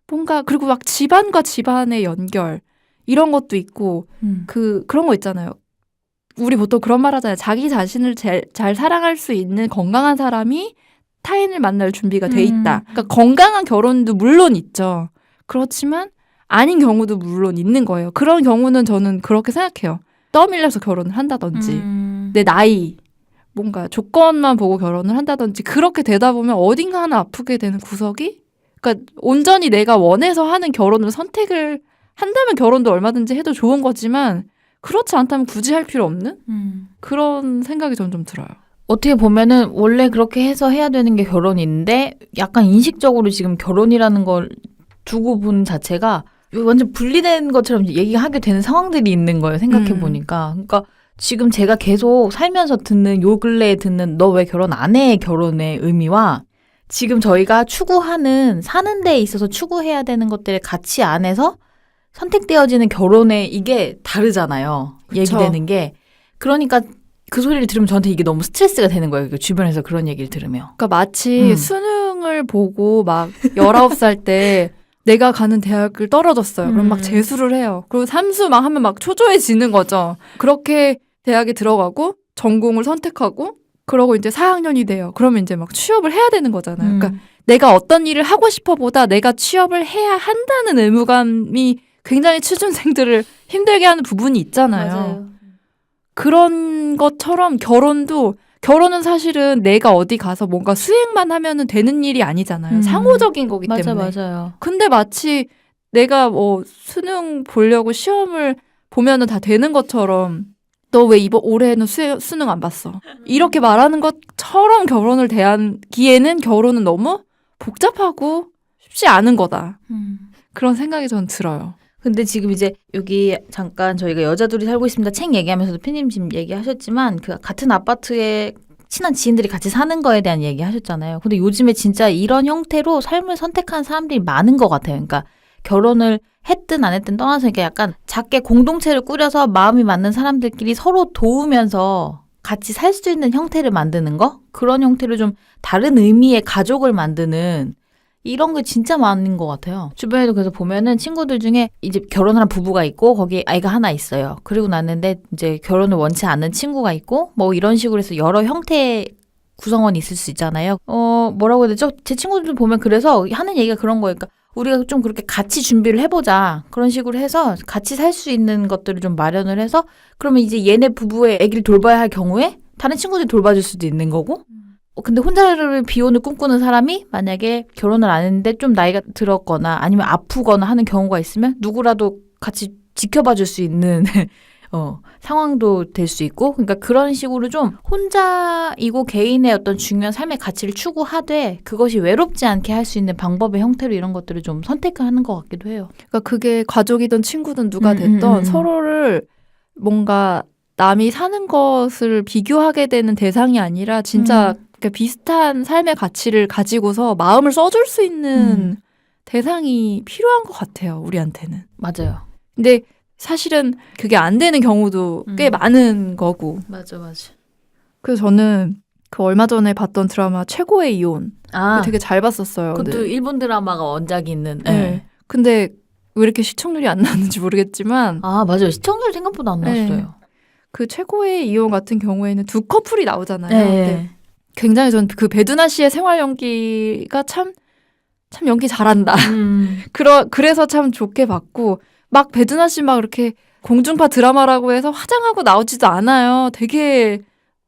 뭔가, 그리고 막 집안과 집안의 연결 이런 것도 있고, 그런 거 있잖아요. 우리 보통 그런 말 하잖아요. 자기 자신을 잘 사랑할 수 있는 건강한 사람이 타인을 만날 준비가 돼 있다. 그러니까 건강한 결혼도 물론 있죠. 그렇지만 아닌 경우도 물론 있는 거예요. 그런 경우는 저는 그렇게 생각해요. 떠밀려서 결혼을 한다든지, 내 나이, 뭔가 조건만 보고 결혼을 한다든지, 그렇게 되다 보면 어딘가 하나 아프게 되는 구석이, 그러니까 온전히 내가 원해서 하는 결혼을 선택을 한다면 결혼도 얼마든지 해도 좋은 거지만, 그렇지 않다면 굳이 할 필요 없는 그런 생각이 저는 좀 들어요. 어떻게 보면은 원래 그렇게 해서 해야 되는 게 결혼인데, 약간 인식적으로 지금 결혼이라는 걸 두고 보는 자체가 완전 분리된 것처럼 얘기하게 되는 상황들이 있는 거예요. 생각해 보니까. 그러니까 지금 제가 계속 살면서 듣는, 요 근래에 듣는 너 왜 결혼 안 해? 결혼의 의미와 지금 저희가 추구하는, 사는 데 있어서 추구해야 되는 것들의 가치 안에서 선택되어지는 결혼의 이게 다르잖아요. 그쵸. 얘기되는 게. 그러니까 그 소리를 들으면 저한테 이게 너무 스트레스가 되는 거예요. 그 주변에서 그런 얘기를 들으면. 그러니까 마치 수능을 보고 막 19살 때 내가 가는 대학을 떨어졌어요. 그럼 막 재수를 해요. 그리고 삼수 막 하면 막 초조해지는 거죠. 그렇게 대학에 들어가고 전공을 선택하고 그러고 이제 4학년이 돼요. 그러면 이제 막 취업을 해야 되는 거잖아요. 그러니까 내가 어떤 일을 하고 싶어보다 내가 취업을 해야 한다는 의무감이 굉장히 취준생들을 힘들게 하는 부분이 있잖아요. 맞아요. 그런 것처럼 결혼은 사실은 내가 어디 가서 뭔가 수행만 하면은 되는 일이 아니잖아요. 상호적인 거기 때문에. 맞아요. 근데 마치 내가 뭐 수능 보려고 시험을 보면은 다 되는 것처럼 너 왜 이번 올해는 수능 안 봤어? 이렇게 말하는 것처럼 결혼을 대하기에는 결혼은 너무 복잡하고 쉽지 않은 거다. 그런 생각이 전 들어요. 근데 지금 이제 여기 잠깐 저희가 여자 둘이 살고 있습니다 책 얘기하면서도 피님 지금 얘기하셨지만 그 같은 아파트에 친한 지인들이 같이 사는 거에 대한 얘기 하셨잖아요. 근데 요즘에 진짜 이런 형태로 삶을 선택한 사람들이 많은 것 같아요. 그러니까 결혼을 했든 안 했든 떠나서 이렇게 약간 작게 공동체를 꾸려서 마음이 맞는 사람들끼리 서로 도우면서 같이 살 수 있는 형태를 만드는 거? 그런 형태로 좀 다른 의미의 가족을 만드는 이런 게 진짜 많은 것 같아요. 주변에도 그래서 보면은 친구들 중에 이제 결혼을 한 부부가 있고 거기에 아이가 하나 있어요. 그리고 났는데 이제 결혼을 원치 않는 친구가 있고 뭐 이런 식으로 해서 여러 형태의 구성원이 있을 수 있잖아요. 뭐라고 해야 되죠? 제 친구들 보면 그래서 하는 얘기가 그런 거예요. 그러니까 우리가 좀 그렇게 같이 준비를 해보자. 그런 식으로 해서 같이 살 수 있는 것들을 좀 마련을 해서 그러면 이제 얘네 부부의 아기를 돌봐야 할 경우에 다른 친구들이 돌봐줄 수도 있는 거고 근데 혼자를 비혼을 꿈꾸는 사람이 만약에 결혼을 안 했는데 좀 나이가 들었거나 아니면 아프거나 하는 경우가 있으면 누구라도 같이 지켜봐 줄 수 있는 상황도 될 수 있고 그러니까 그런 식으로 좀 혼자이고 개인의 어떤 중요한 삶의 가치를 추구하되 그것이 외롭지 않게 할 수 있는 방법의 형태로 이런 것들을 좀 선택하는 것 같기도 해요. 그러니까 그게 가족이든 친구든 누가 됐던 서로를 뭔가 남이 사는 것을 비교하게 되는 대상이 아니라 진짜 그러니까 비슷한 삶의 가치를 가지고서 마음을 써줄 수 있는 대상이 필요한 것 같아요. 우리한테는. 맞아요. 근데 사실은 그게 안 되는 경우도 꽤 많은 거고. 맞아. 그래서 저는 그 얼마 전에 봤던 드라마 최고의 이혼 되게 잘 봤었어요. 그것도 일본 드라마가 원작이 있는. 네. 근데 왜 이렇게 시청률이 안 나왔는지 모르겠지만 맞아요. 시청률 생각보다 안 나왔어요. 그 최고의 이혼 같은 경우에는 두 커플이 나오잖아요. 네. 근데 굉장히 전 그 배두나 씨의 생활 연기가 참 연기 잘한다. 그래서 참 좋게 봤고 막 배두나 씨 막 이렇게 공중파 드라마라고 해서 화장하고 나오지도 않아요. 되게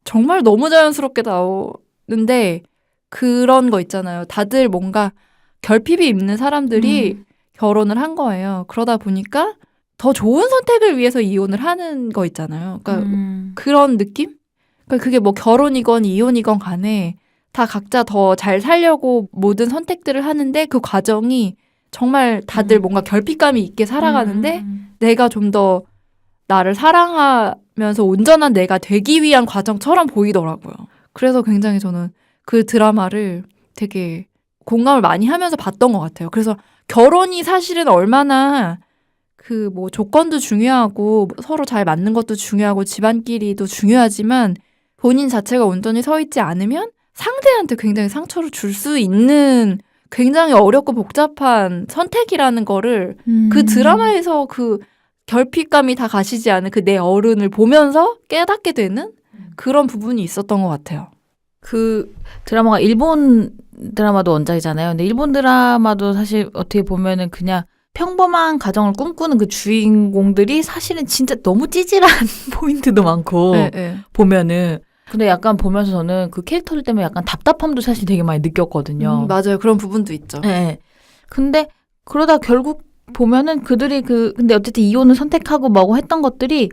정말 너무 자연스럽게 나오는데 그런 거 있잖아요. 다들 뭔가 결핍이 있는 사람들이 결혼을 한 거예요. 그러다 보니까 더 좋은 선택을 위해서 이혼을 하는 거 있잖아요. 그러니까 그런 느낌? 그러니까 그게 뭐 결혼이건 이혼이건 간에 다 각자 더 잘 살려고 모든 선택들을 하는데 그 과정이 정말 다들 뭔가 결핍감이 있게 살아가는데 내가 좀 더 나를 사랑하면서 온전한 내가 되기 위한 과정처럼 보이더라고요. 그래서 굉장히 저는 그 드라마를 되게 공감을 많이 하면서 봤던 것 같아요. 그래서 결혼이 사실은 얼마나 그 뭐 조건도 중요하고 서로 잘 맞는 것도 중요하고 집안끼리도 중요하지만 본인 자체가 온전히 서 있지 않으면 상대한테 굉장히 상처를 줄 수 있는 굉장히 어렵고 복잡한 선택이라는 거를 그 드라마에서 그 결핍감이 다 가시지 않은 그 내 어른을 보면서 깨닫게 되는 그런 부분이 있었던 것 같아요. 그 드라마가 일본 드라마도 원작이잖아요. 근데 일본 드라마도 사실 어떻게 보면은 그냥 평범한 가정을 꿈꾸는 그 주인공들이 사실은 진짜 너무 찌질한 포인트도 많고 보면은 근데 약간 보면서 저는 그 캐릭터들 때문에 약간 답답함도 사실 되게 많이 느꼈거든요. 맞아요. 그런 부분도 있죠. 네. 근데 그러다 결국 보면은 그들이 근데 어쨌든 이혼을 선택하고 뭐고 했던 것들이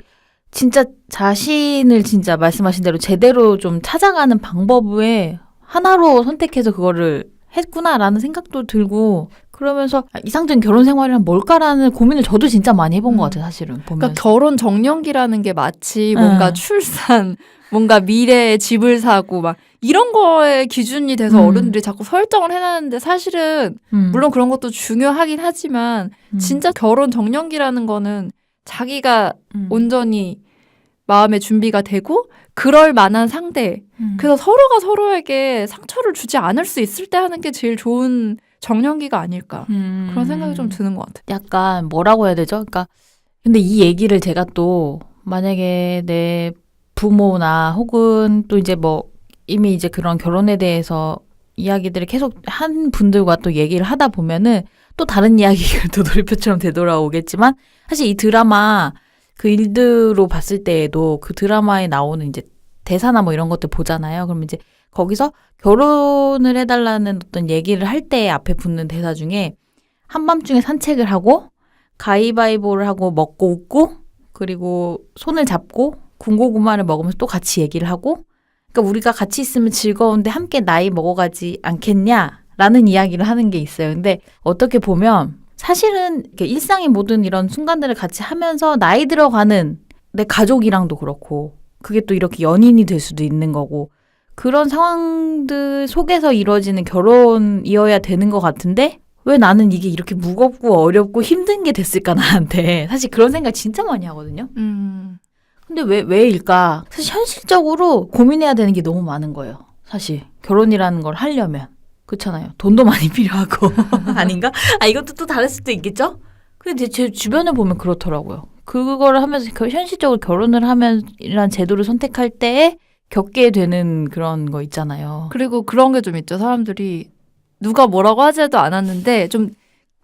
진짜 자신을 진짜 말씀하신 대로 제대로 좀 찾아가는 방법에 하나로 선택해서 그거를 했구나라는 생각도 들고 그러면서 이상적인 결혼 생활이란 뭘까라는 고민을 저도 진짜 많이 해본 것 같아요. 사실은 보면서. 그러니까 결혼 정년기라는 게 마치 뭔가 출산, 뭔가 미래에 집을 사고 막 이런 거에 기준이 돼서 어른들이 자꾸 설정을 해놨는데 사실은 물론 그런 것도 중요하긴 하지만 진짜 결혼 정년기라는 거는 자기가 온전히 마음의 준비가 되고 그럴 만한 상대 그래서 서로가 서로에게 상처를 주지 않을 수 있을 때 하는 게 제일 좋은 정년기가 아닐까 그런 생각이 좀 드는 것 같아요. 약간 뭐라고 해야 되죠? 그러니까 근데 이 얘기를 제가 또 만약에 내 부모나 혹은 또 이제 뭐 이미 이제 그런 결혼에 대해서 이야기들을 계속 한 분들과 또 얘기를 하다 보면은 또 다른 이야기가 또 놀이표처럼 되돌아오겠지만 사실 이 드라마 그 일드로 봤을 때에도 그 드라마에 나오는 이제 대사나 뭐 이런 것들 보잖아요. 그럼 이제 거기서 결혼을 해달라는 어떤 얘기를 할 때 앞에 붙는 대사 중에 한밤중에 산책을 하고 가위바위보를 하고 먹고 웃고 그리고 손을 잡고 군고구마를 먹으면서 또 같이 얘기를 하고 그러니까 우리가 같이 있으면 즐거운데 함께 나이 먹어가지 않겠냐라는 이야기를 하는 게 있어요. 근데 어떻게 보면 사실은 이렇게 일상의 모든 이런 순간들을 같이 하면서 나이 들어가는 내 가족이랑도 그렇고 그게 또 이렇게 연인이 될 수도 있는 거고 그런 상황들 속에서 이루어지는 결혼이어야 되는 것 같은데 왜 나는 이게 이렇게 무겁고 어렵고 힘든 게 됐을까 나한테 사실 그런 생각 진짜 많이 하거든요. 근데 왜일까? 사실 현실적으로 고민해야 되는 게 너무 많은 거예요. 사실 결혼이라는 걸 하려면 그렇잖아요. 돈도 많이 필요하고 아닌가? 이것도 또 다를 수도 있겠죠? 근데 제 주변을 보면 그렇더라고요. 그거를 하면서 현실적으로 결혼을 하면 이란 제도를 선택할 때에 겪게 되는 그런 거 있잖아요. 그리고 그런 게 좀 있죠. 사람들이 누가 뭐라고 하지도 않았는데 좀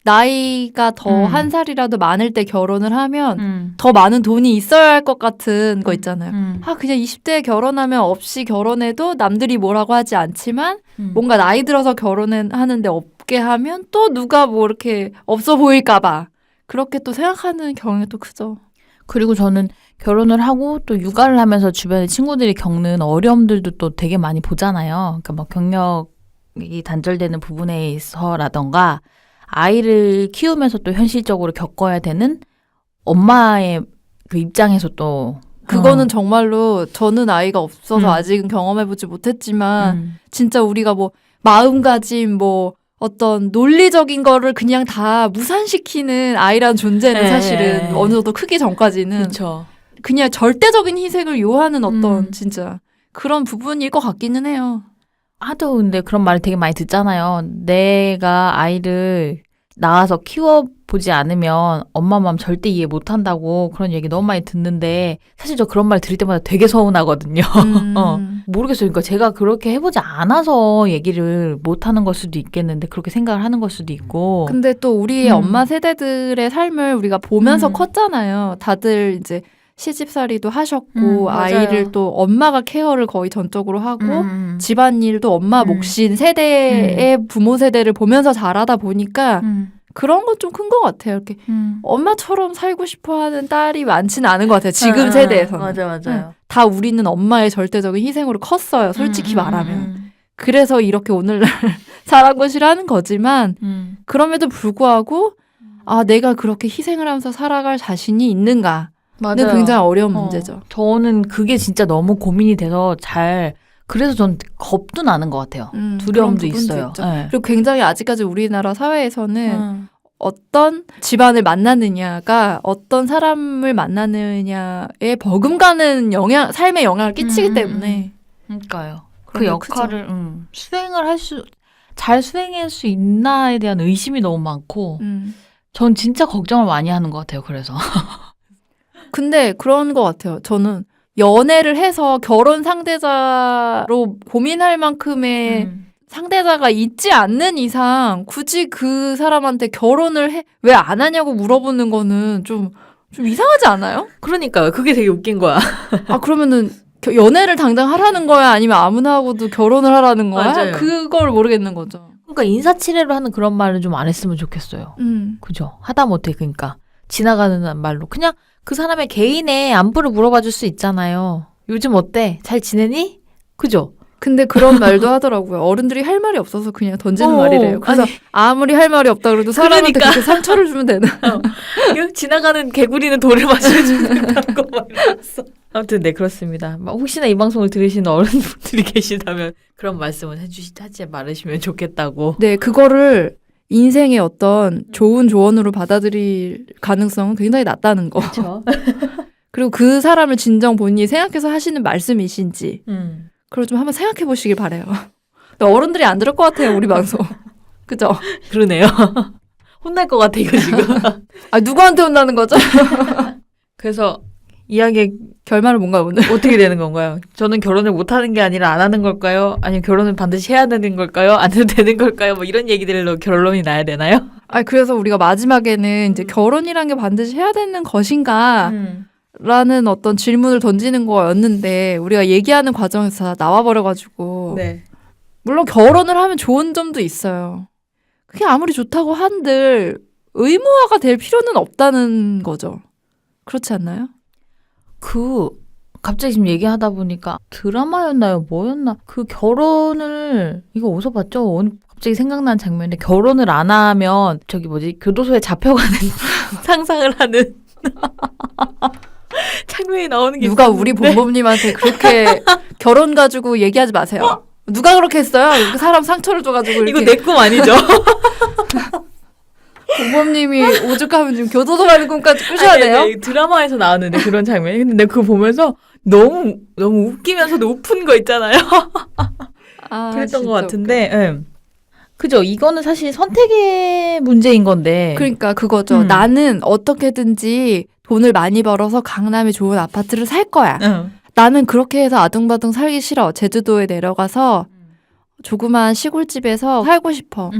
나이가 더 한 살이라도 많을 때 결혼을 하면 더 많은 돈이 있어야 할 것 같은 거 있잖아요. 그냥 20대에 결혼하면 없이 결혼해도 남들이 뭐라고 하지 않지만 뭔가 나이 들어서 결혼하는데 없게 하면 또 누가 뭐 이렇게 없어 보일까 봐 그렇게 또 생각하는 경향이 또 크죠. 그리고 저는 결혼을 하고 또 육아를 하면서 주변에 친구들이 겪는 어려움들도 또 되게 많이 보잖아요. 그러니까 뭐 경력이 단절되는 부분에 있어라던가 아이를 키우면서 또 현실적으로 겪어야 되는 엄마의 그 입장에서 또 그거는 정말로 저는 아이가 없어서 아직은 경험해보지 못했지만 진짜 우리가 뭐 마음가짐 뭐 어떤 논리적인 거를 그냥 다 무산시키는 아이란 존재는 사실은 어느 정도 크기 전까지는 그쵸. 그냥 절대적인 희생을 요하는 어떤 진짜 그런 부분일 것 같기는 해요. 하도 근데 그런 말을 되게 많이 듣잖아요. 내가 아이를 낳아서 키워보지 않으면 엄마 마음 절대 이해 못한다고 그런 얘기 너무 많이 듣는데 사실 저 그런 말 들을 때마다 되게 서운하거든요. 모르겠어요. 그러니까 제가 그렇게 해보지 않아서 얘기를 못하는 걸 수도 있겠는데 그렇게 생각을 하는 걸 수도 있고. 근데 또 우리의 엄마 세대들의 삶을 우리가 보면서 컸잖아요. 다들 이제 시집살이도 하셨고 아이를 또 엄마가 케어를 거의 전적으로 하고 집안일도 엄마 몫인 세대의 부모 세대를 보면서 자라다 보니까 그런 건 좀 큰 것 같아요. 이렇게 엄마처럼 살고 싶어하는 딸이 많지는 않은 것 같아요. 지금 세대에서는. 맞아요. 다 우리는 엄마의 절대적인 희생으로 컸어요. 솔직히 말하면. 그래서 이렇게 오늘날 자란 것이라는 거지만 그럼에도 불구하고 내가 그렇게 희생을 하면서 살아갈 자신이 있는가 는 굉장히 어려운 문제죠. 저는 그게 진짜 너무 고민이 돼서 그래서 전 겁도 나는 것 같아요. 두려움도 있어요. 네. 그리고 굉장히 아직까지 우리나라 사회에서는 어떤 집안을 만나느냐가 어떤 사람을 만나느냐에 버금가는 삶에 영향을 끼치기 때문에. 그러니까요. 그 역할을 잘 수행할 수 있나에 대한 의심이 너무 많고 전 진짜 걱정을 많이 하는 것 같아요. 그래서. 근데 그런 것 같아요. 저는 연애를 해서 결혼 상대자로 고민할 만큼의 상대자가 있지 않는 이상 굳이 그 사람한테 결혼을 왜 안 하냐고 물어보는 거는 좀 이상하지 않아요? 그러니까요. 그게 되게 웃긴 거야. 그러면은 연애를 당장 하라는 거야? 아니면 아무나 하고도 결혼을 하라는 거야? 맞아요. 그걸 모르겠는 거죠. 그러니까 인사치레로 하는 그런 말은 좀 안 했으면 좋겠어요. 그죠? 하다못해 그러니까 지나가는 말로 그냥 그 사람의 개인의 안부를 물어봐 줄 수 있잖아요. 요즘 어때? 잘 지내니? 그죠? 근데 그런 말도 하더라고요. 어른들이 할 말이 없어서 그냥 던지는 말이래요. 그래서 아무리 할 말이 없다 그래도 사람한테 그렇게 상처를 주면 되나? 지나가는 개구리는 돌을 마셔준다고 말했어. 아무튼 네 그렇습니다. 혹시나 이 방송을 들으시는 어른분들이 계시다면 그런 말씀은 하지 말으시면 좋겠다고. 네, 그거를 인생의 어떤 좋은 조언으로 받아들일 가능성은 굉장히 낮다는 거. 그렇죠. 그리고 그 사람을 진정 본인이 생각해서 하시는 말씀이신지 그걸 좀 한번 생각해 보시길 바래요. 어른들이 안 들을 것 같아요, 우리 방송. 그죠? 그러네요. 혼날 것 같아 이거 지금. 아, 누구한테 혼나는 거죠? 그래서 이야기의 결말은 뭔가요, 오늘? 어떻게 되는 건가요? 저는 결혼을 못하는 게 아니라 안 하는 걸까요? 아니면 결혼은 반드시 해야 되는 걸까요? 안 해도 되는 걸까요? 뭐 이런 얘기들로 결론이 나야 되나요? 아, 그래서 우리가 마지막에는 이제 결혼이란 게 반드시 해야 되는 것인가? 라는 어떤 질문을 던지는 거였는데, 우리가 얘기하는 과정에서 다 나와버려가지고. 네. 물론 결혼을 하면 좋은 점도 있어요. 그게 아무리 좋다고 한들 의무화가 될 필요는 없다는 거죠. 그렇지 않나요? 갑자기 지금 얘기하다 보니까 드라마였나요? 뭐였나? 그 결혼을, 이거 어디서 봤죠? 오늘 갑자기 생각난 장면인데, 결혼을 안 하면, 교도소에 잡혀가는 상상을 하는 장면이 나오는 게 누가 있었는데. 우리 본범님한테 그렇게 결혼 가지고 얘기하지 마세요. 누가 그렇게 했어요? 이렇게 사람 상처를 줘가지고 이거 이렇게. 내 꿈 아니죠? 본범님이 오죽하면 지금 교도소 가는 꿈까지 꾸셔야 돼요? 아니, 드라마에서 나왔는데 그런 장면이. 근데 내가 그거 보면서 너무 웃기면서도 우픈 거 있잖아요. 아, 그랬던 진짜 것 같은데. 예. 그죠? 이거는 사실 선택의 문제인 건데. 그러니까 그거죠. 나는 어떻게든지 돈을 많이 벌어서 강남에 좋은 아파트를 살 거야. 나는 그렇게 해서 아둥바둥 살기 싫어. 제주도에 내려가서 조그만 시골집에서 살고 싶어.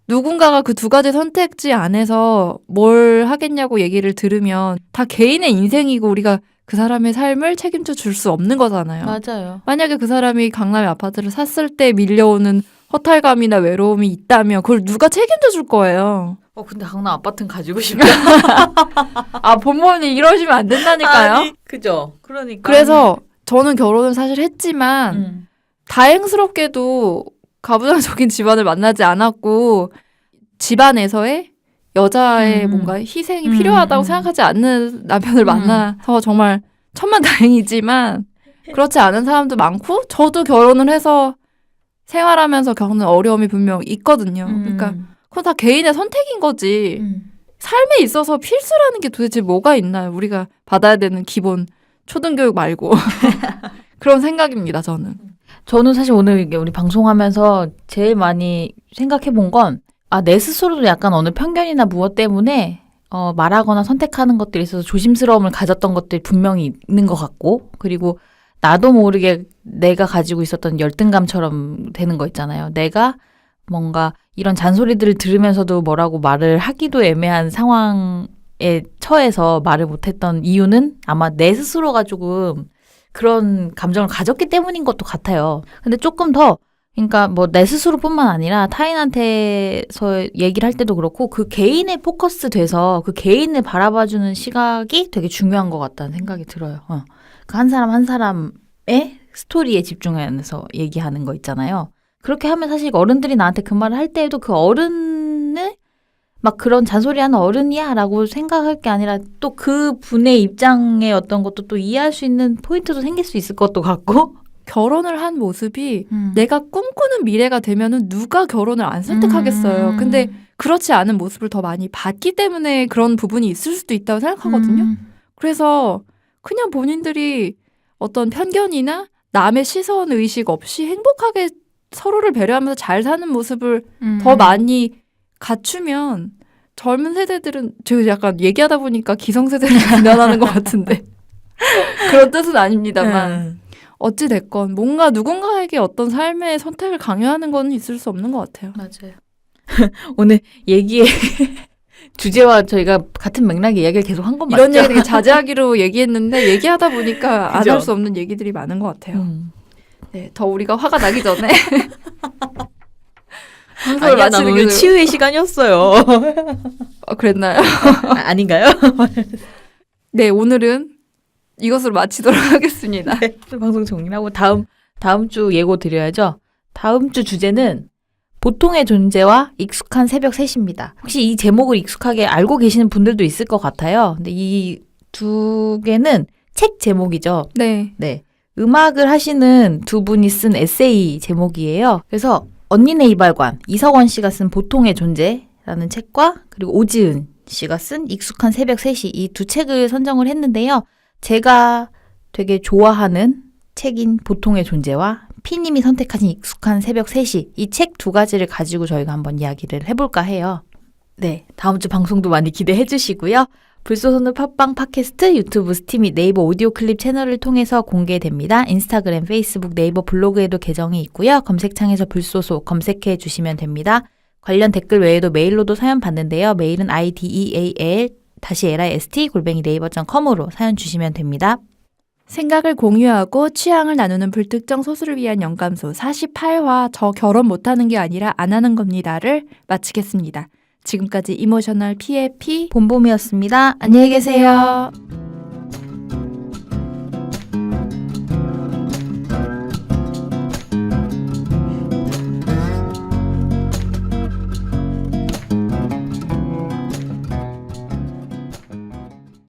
누군가가 그 두 가지 선택지 안에서 뭘 하겠냐고 얘기를 들으면 다 개인의 인생이고 우리가 그 사람의 삶을 책임져 줄 수 없는 거잖아요. 맞아요. 만약에 그 사람이 강남의 아파트를 샀을 때 밀려오는 허탈감이나 외로움이 있다면 그걸 누가 책임져 줄 거예요. 근데 강남 아파트는 가지고 싶다. 아, 본모님 이러시면 안 된다니까요. 아니, 그죠? 그러니까. 그래서 저는 결혼을 사실 했지만 다행스럽게도 가부장적인 집안을 만나지 않았고 집안에서의 여자의 뭔가 희생이 필요하다고 생각하지 않는 남편을 만나서 정말 천만다행이지만 그렇지 않은 사람도 많고 저도 결혼을 해서 생활하면서 겪는 어려움이 분명 있거든요. 그러니까 그건 다 개인의 선택인 거지. 삶에 있어서 필수라는 게 도대체 뭐가 있나요? 우리가 받아야 되는 기본 초등교육 말고. 그런 생각입니다, 저는. 저는 사실 오늘 이게 우리 방송하면서 제일 많이 생각해 본 건, 내 스스로도 약간 어느 편견이나 무엇 때문에 말하거나 선택하는 것들에 있어서 조심스러움을 가졌던 것들이 분명히 있는 것 같고, 그리고 나도 모르게 내가 가지고 있었던 열등감처럼 되는 거 있잖아요. 내가 뭔가 이런 잔소리들을 들으면서도 뭐라고 말을 하기도 애매한 상황에 처해서 말을 못했던 이유는 아마 내 스스로가 조금 그런 감정을 가졌기 때문인 것도 같아요. 근데 조금 더, 그러니까 뭐 내 스스로뿐만 아니라 타인한테서 얘기를 할 때도 그렇고 그 개인에 포커스 돼서 그 개인을 바라봐주는 시각이 되게 중요한 것 같다는 생각이 들어요. 그 한 사람 한 사람의 스토리에 집중해서 얘기하는 거 있잖아요. 그렇게 하면 사실 어른들이 나한테 그 말을 할 때에도 그 어른을 막 그런 잔소리하는 어른이야 라고 생각할 게 아니라 또 그 분의 입장의 어떤 것도 또 이해할 수 있는 포인트도 생길 수 있을 것도 같고. 결혼을 한 모습이 내가 꿈꾸는 미래가 되면은 누가 결혼을 안 선택하겠어요. 근데 그렇지 않은 모습을 더 많이 봤기 때문에 그런 부분이 있을 수도 있다고 생각하거든요. 그래서 그냥 본인들이 어떤 편견이나 남의 시선 의식 없이 행복하게 서로를 배려하면서 잘 사는 모습을 더 많이 갖추면 젊은 세대들은 제가 약간 얘기하다 보니까 기성세대를 비난하는 것 같은데 그런 뜻은 아닙니다만 어찌 됐건 뭔가 누군가에게 어떤 삶의 선택을 강요하는 건 있을 수 없는 것 같아요. 맞아요. 오늘 얘기의 주제와 저희가 같은 맥락의 이야기를 계속 한 건 맞죠? 이런 얘기 되게 자제하기로 얘기했는데 얘기하다 보니까 안 할 수 없는 얘기들이 많은 것 같아요. 네, 더 우리가 화가 나기 전에 방송을 아니야, 마치는 나 게 오늘 치유의 시간이었어요. 그랬나요? 아닌가요? 네, 오늘은 이것으로 마치도록 하겠습니다. 네, 방송 정리하고 다음 주 예고 드려야죠. 다음 주 주제는 보통의 존재와 익숙한 새벽 3시입니다. 혹시 이 제목을 익숙하게 알고 계시는 분들도 있을 것 같아요. 근데 이 두 개는 책 제목이죠. 네. 네. 음악을 하시는 두 분이 쓴 에세이 제목이에요. 그래서 언니네 이발관, 이석원 씨가 쓴 보통의 존재라는 책과 그리고 오지은 씨가 쓴 익숙한 새벽 3시 이 두 책을 선정을 했는데요. 제가 되게 좋아하는 책인 보통의 존재와 피님이 선택하신 익숙한 새벽 3시 이 책 두 가지를 가지고 저희가 한번 이야기를 해볼까 해요. 네, 다음 주 방송도 많이 기대해 주시고요. 불소소는 팟빵 팟캐스트 유튜브 스팀 및 네이버 오디오 클립 채널을 통해서 공개됩니다. 인스타그램, 페이스북, 네이버 블로그에도 계정이 있고요. 검색창에서 불소소 검색해 주시면 됩니다. 관련 댓글 외에도 메일로도 사연 받는데요. 메일은 ideal-list@naver.com으로 사연 주시면 됩니다. 생각을 공유하고 취향을 나누는 불특정 소수를 위한 영감소 48화 저 결혼 못하는 게 아니라 안 하는 겁니다를 마치겠습니다. 지금까지 이모셔널 PF 봄봄이었습니다. 안녕히 계세요.